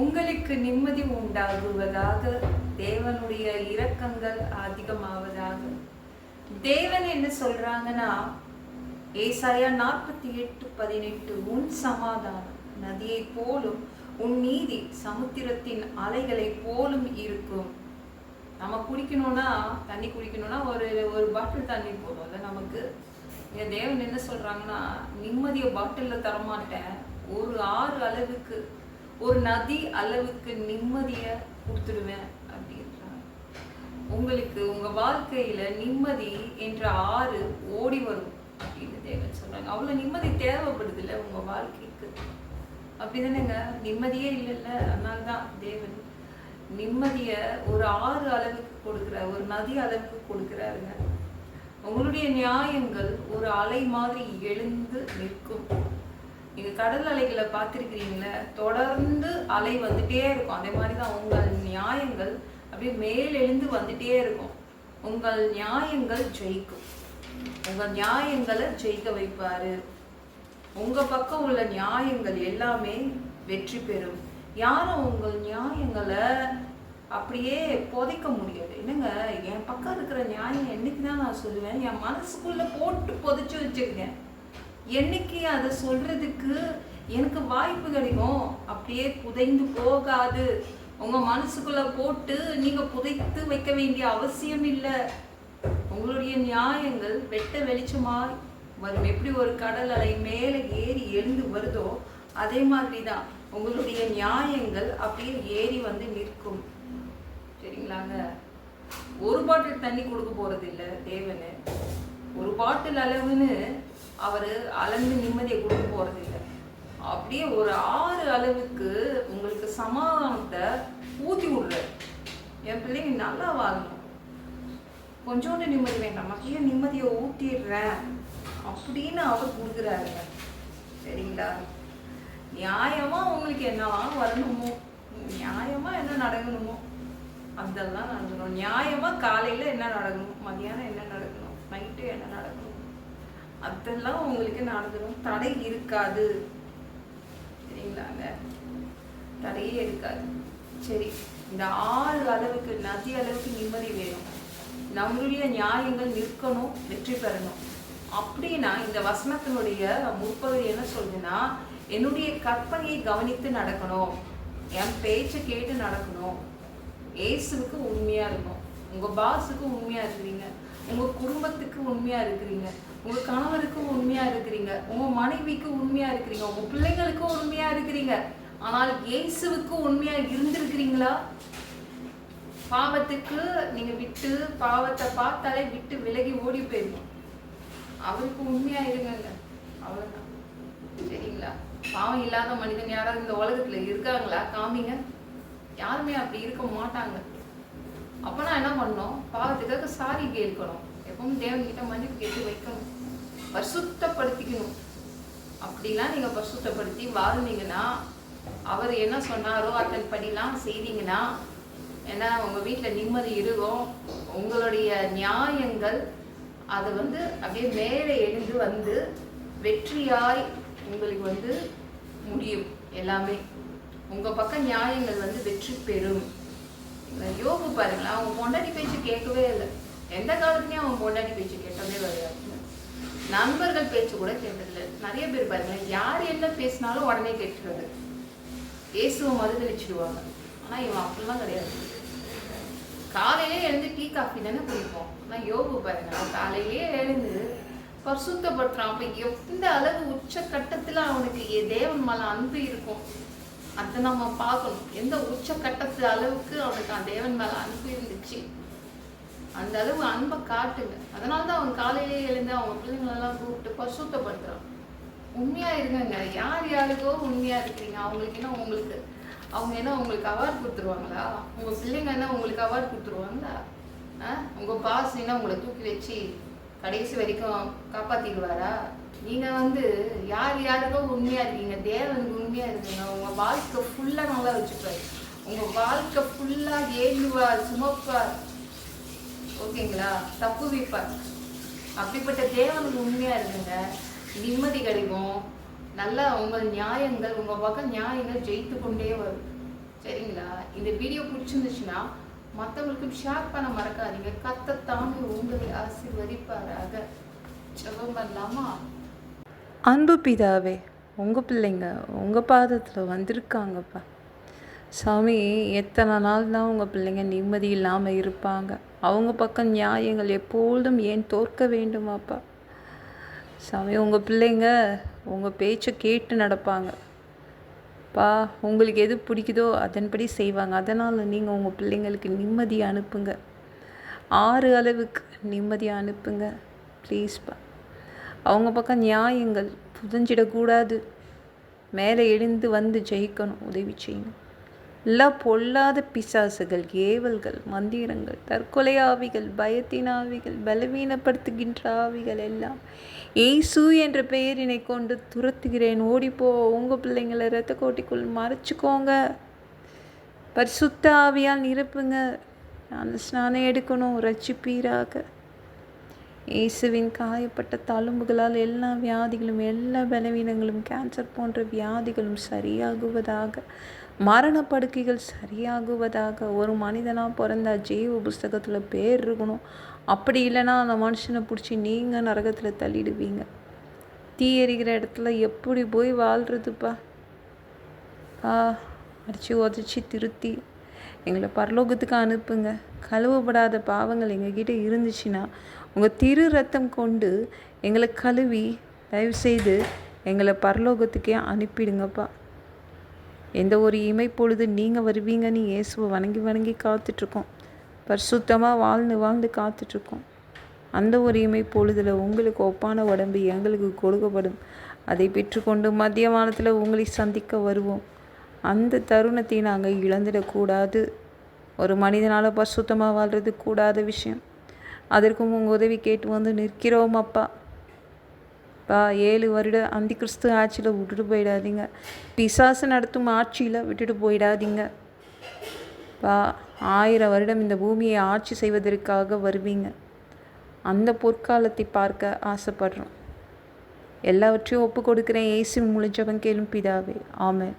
உங்களுக்கு நிம்மதி உண்டாகுவதாக, தேவனுடைய இரக்கங்கள் அதிகமாவதாக. தேவன் என்ன சொல்றாங்கன்னா, ஏசாயா 48:18, உன் சமாதானம் நதியை போலும் உன் நீதி சமுத்திரத்தின் அலைகளை போலும் இருக்கும். நம்ம குடிக்கணும்னா, தண்ணி குடிக்கணும்னா ஒரு பாட்டில் தண்ணி போதும்ல நமக்கு. தேவன் என்ன சொல்றாங்கன்னா, நிம்மதியை பாட்டில்ல தரமாட்டேன், ஒரு ஆறு அளவுக்கு, ஒரு நதி அளவுக்கு நிம்மதியை கொடுத்துடுவேன் அப்படின்றாங்க. உங்களுக்கு உங்க வாழ்க்கையில நிம்மதி என்ற ஆறு ஓடி வரும் அப்படின்னு தேவன் சொல்றாங்க. அவ்வளவு நிம்மதி தேவைப்படுது இல்ல உங்க வாழ்க்கைக்கு, அப்படிதானேங்க? நிம்மதியே இல்லைல்ல. அதனால்தான் தேவன் நிம்மதிய ஒரு ஆறு அளவுக்கு கொடுக்கிறார், ஒரு நதி அளவுக்கு கொடுக்கிறாருங்க. உங்களுடைய நியாயங்கள் ஒரு அலை மாதிரி எழுந்து நிற்கும். நீங்க கடல் அலைகளை பார்த்திருக்கிறீங்களா? தொடர்ந்து அலை வந்துட்டே இருக்கும். அதே மாதிரிதான் உங்கள் நியாயங்கள் அப்படியே மேலெழுந்து வந்துட்டே இருக்கும். உங்கள் நியாயங்கள் ஜெயிக்கும். உங்க நியாயங்களை ஜெயிக்க வைப்பாரு. உங்க பக்கம் உள்ள நியாயங்கள் எல்லாமே வெற்றி பெறும். யாரும் உங்கள் நியாயங்களை அப்படியே புதைக்க முடியாது. என்னங்க, என் பக்கம் இருக்கிற நியாயம் என்னைக்குதான் நான் சொல்லுவேன், என் மனசுக்குள்ள போட்டு புதைச்சு வச்சிருக்கேன். என்னைக்கு அதை சொல்றதுக்கு எனக்கு வாய்ப்பு கிடைக்கும், அப்படியே புதைந்து போகாது. உங்க மனசுக்குள்ள போட்டு நீங்க புதைத்து வைக்க வேண்டிய அவசியம் இல்லை. உங்களுடைய நியாயங்கள் வெட்ட வெளிச்சமாய் வரும். எப்படி ஒரு கடல் அலை மேலே ஏறி எழுந்து வருதோ அதே மாதிரிதான் உங்களுடைய நியாயங்கள் அப்படியே ஏறி வந்து நிற்கும். சரிங்களாங்க? ஒரு பாட்டில் தண்ணி கொடுக்க போறது இல்லை தேவனு. ஒரு பாட்டில் அளவுன்னு அவரு அளந்து நிம்மதியை கொடுக்க போறது இல்லை. அப்படியே ஒரு ஆறு அளவுக்கு உங்களுக்கு சமாதானத்தை ஊத்தி விடுறாரு. என் பிள்ளைங்க நல்லா வாழணும், கொஞ்சோண்டு நிம்மதி வேண்டாம், மகிழ நிம்மதியை ஊத்திடுறேன் அப்படின்னு அவர் கொடுக்குறாருங்க. சரிங்களா? நியாயமா உங்களுக்கு என்னெல்லாம் வரணுமோ, நியாயமா என்ன நடக்கணுமோ அதெல்லாம் நடக்கணும். நியாயமா காலையில என்ன நடக்கணும், மதியானம் என்ன நடக்கணும், நைட்டு என்ன நடக்கணும், அதெல்லாம் உங்களுக்கு நடக்கணும். தடை இருக்காது. சரிங்களாங்க? தடையே இருக்காது. சரி, இந்த ஆறு அளவுக்கு, நதி அளவுக்கு நிம்மதி வேணும். நம்மளுடைய நியாயங்கள் நிற்கணும், வெற்றி பெறணும். அப்படின்னா இந்த வசனத்தினுடைய முற்பகுதி என்ன சொல்லுதுன்னா, என்னுடைய கற்பனையை கவனித்து நடக்கணும், என் பேச்சை கேட்டு நடக்கணும், ஏசுவுக்கு உண்மையா இருக்கணும். உங்க பாஸுக்கு உண்மையா இருக்கிறீங்க, உங்க குடும்பத்துக்கு உண்மையா இருக்கிறீங்க, உங்க கணவருக்கு உண்மையா இருக்கிறீங்க, உங்க மனைவிக்கு உண்மையா இருக்கிறீங்க, உங்க பிள்ளைங்களுக்கு உண்மையா இருக்கிறீங்க. ஆனால் இயேசுவுக்கு உண்மையா இருந்திருக்கிறீங்களா? பாவத்துக்கு நீங்க விட்டு, பாவத்தை பார்த்தாலே விட்டு விலகி ஓடி போயிருக்கோம். அவருக்கு உண்மையா இருங்க, அவ்வளவுதான். சரிங்களா? பாவம் இல்லாத மனிதன் யாராவது இந்த உலகத்துல இருக்காங்களா? காமிங்க. யாருமே அப்படி இருக்க மாட்டாங்க. அப்பனா என்ன பண்ணணும்? பாவத்துக்காக சாரி கேட்கணும், எப்பவும் தேவன் கிட்ட மன்னிப்பு கேட்டு வைக்கணும், பரிசுத்தப்படுத்திக்கணும். அப்படிலாம் நீங்க பரிசுத்தப்படுத்தி வாழ்ந்தீங்கன்னா, அவர் என்ன சொன்னாரோ அதன் படிலாம் செய்தீங்கன்னா, ஏன்னா உங்க வீட்டுல நிம்மதி இருக்கும். உங்களுடைய நியாயங்கள் அது அப்படியே மேலே எழுந்து வந்து வெற்றியாய் உங்களுக்கு முடியும். எல்லாமே உங்க பக்கம் நியாயங்கள் வெற்றி பெறும். யோபு பாருங்களா, அவன் பொண்டாட்டி பேச்சு கேட்கவே இல்லை. எந்த காலத்துலயும் அவன் பொண்டாட்டி பேச்சு கேட்டதே கிடையாது. நண்பர்கள் பேச்சு கூட கேட்டதில்லை. நிறைய பேர் பாருங்க, யார் என்ன பேசினாலும் உடனே கேட்டுறது, இயேசுவை மறுதளிச்சிடுவாங்க. ஆனா இவன் அப்படிலாம் கிடையாது. காலையிலே எழுந்து டீ காஃபி தானே குடிப்போம். ஆனா யோபு பாருங்க, காலையிலே எழுந்து பரிசுத்தப்படுத்துறான். அப்ப எந்த அளவு உச்சக்கட்டத்துல அவனுக்கு தேவன் மேல அன்பு இருக்கும் அதை நம்ம பார்க்கணும். எந்த உச்சக்கட்டத்து அளவுக்கு அவனுக்கு தேவன் மேல அன்பு இருந்துச்சு, அந்த அளவு அன்பை காட்டுங்க. அதனாலதான் அவன் காலையிலே எழுந்து அவங்க பிள்ளைங்களெல்லாம் கூப்பிட்டு பரிசுத்தப்படுத்துறான். உண்மையா இருங்க. யார் யாருக்கோ உண்மையா இருக்கிறீங்க, அவங்களுக்கு என்ன உங்களுக்கு அவார்டு கொடுத்துருவாங்களா? உங்க பிள்ளைங்க என்ன உங்களுக்கு அவார்டு கொடுத்துருவாங்களா? உங்க பாஸ் என்ன உங்களை தூக்கி வச்சு கடைசி வரைக்கும் காப்பாத்திடுவாரா? நீங்க யார் யாருக்கோ உண்மையா இருக்கீங்க, தேவனுக்கு உண்மையா இருக்கீங்க. உங்க வாழ்க்கை ஃபுல்லா நல்லா வச்சுப்பாரு. உங்க வாழ்க்கை ஃபுல்லா ஏழுவார், சுமப்பார். ஓகேங்களா? தப்பு வைப்பார். அப்படிப்பட்ட தேவனுக்கு உண்மையா இருக்குங்க, நிம்மதி கிடைக்கும். நல்லா உங்கள் நியாயங்கள், உங்க பக்கம் நியாயங்கள் ஜெயித்து கொண்டே வரும். இந்த வீடியோ பிடிச்சிருந்துச்சுன்னா மற்றவங்களுக்கும் ஷேர் பண்ண மறக்காதீங்க. கர்த்தர் உங்களை ஆசீர்வதிப்பாராக. ஜெபம் பண்ணலாமா? அன்பு பிதாவே, உங்கள் பிள்ளைங்க உங்கள் பாதத்தில் வந்திருக்காங்கப்பா. சாமி, எத்தனை நாள் தான் உங்கள் பிள்ளைங்க நிம்மதி இல்லாமல் இருப்பாங்க? அவங்க பக்கம் நியாயங்கள் எப்பொழுதும் ஏன் தோற்க வேண்டுமாப்பா? சாமி, உங்கள் பிள்ளைங்க உங்கள் பேச்சை கேட்டு நடப்பாங்க பா. உங்களுக்கு எது பிடிக்குதோ அதன்படி செய்வாங்க. அதனால் நீங்கள் உங்கள் பிள்ளைங்களுக்கு நிம்மதி அனுப்புங்க. 6 அளவுக்கு நிம்மதி அனுப்புங்க ப்ளீஸ்ப்பா. அவங்க பக்கம் நியாயங்கள் புதஞ்சிடக்கூடாது. மேலே எழுந்து வந்து ஜெயிக்கணும். உதவி செய்யணும். எல்லாம் பொல்லாத பிசாசுகள், ஏவல்கள், மந்திரங்கள், தற்கொலை ஆவிகள், பயத்தின் ஆவிகள், பலவீனப்படுத்துகின்ற ஆவிகள் எல்லாம் இயேசு என்ற பெயரினை கொண்டு துரத்துகிறேன். ஓடிப்போ. உங்கள் பிள்ளைங்களை இரத்த கோட்டிக்குள் மறைச்சிக்கோங்க. பரிசுத்த ஆவியால் நிரப்புங்க. நான் ஸ்நானம் எடுக்கணும். ரட்சிப்பீராக. இயேசுவின் காயப்பட்ட தழும்புகளால் எல்லா வியாதிகளும், எல்லா பலவீனங்களும், கேன்சர் போன்ற வியாதிகளும் சரியாகுவதாக. மரணப்படுக்கைகள் சரியாகுவதாக. ஒரு மனிதனாக பிறந்தா ஜீவ புஸ்தகத்தில் பேர் இருக்கணும். அப்படி இல்லைன்னா அந்த மனுஷனை பிடிச்சி நீங்கள் நரகத்தில் தள்ளிடுவீங்க. தீ எறிகிற இடத்துல எப்படி போய் வாழ்கிறதுப்பா? அடித்து உதச்சி திருத்தி எங்களை பரலோகத்துக்கு அனுப்புங்க. கழுவப்படாத பாவங்கள் எங்ககிட்ட இருந்துச்சுன்னா உங்கள் திரு ரத்தம் கொண்டு எங்களை கழுவி தயவுசெய்து எங்களை பரலோகத்துக்கே அனுப்பிடுங்கப்பா. எந்த ஒரு இமைப்பொழுது நீங்கள் வருவீங்கன்னு இயேசுவை வணங்கி வணங்கி காத்துட்ருக்கோம். பரிசுத்தமாக வாழ்ந்து காத்துட்ருக்கோம். அந்த ஒரு இமைப்பொழுதில் உங்களுக்கு ஒப்பான உடம்பு எங்களுக்கு கொடுக்கப்படும். அதை பெற்றுக்கொண்டு மத்திய வானத்தில் உங்களை சந்திக்க வருவோம். அந்த தருணத்தை நாங்கள் இழந்துடக்கூடாது. ஒரு மனிதனால் பரிசுத்தமாக வாழ்கிறது கூடாத விஷயம். அதற்கும் உங்கள் உதவி கேட்டு வந்து நிற்கிறோம் அப்பா. 7 வருட அந்தி கிறிஸ்து ஆட்சியில் விட்டுட்டு போயிடாதீங்க. பிசாசு நடத்தும் ஆட்சியில் விட்டுட்டு போயிடாதீங்க. 1000 வருடம் இந்த பூமியை ஆட்சி செய்வதற்காக வருவீங்க. அந்த பொற்காலத்தை பார்க்க ஆசைப்படுறோம். எல்லாவற்றையும் ஒப்பு கொடுக்குறேன். இயேசுவின் மூலம் ஜெபம் கேளும் பிதாவே. ஆமென்.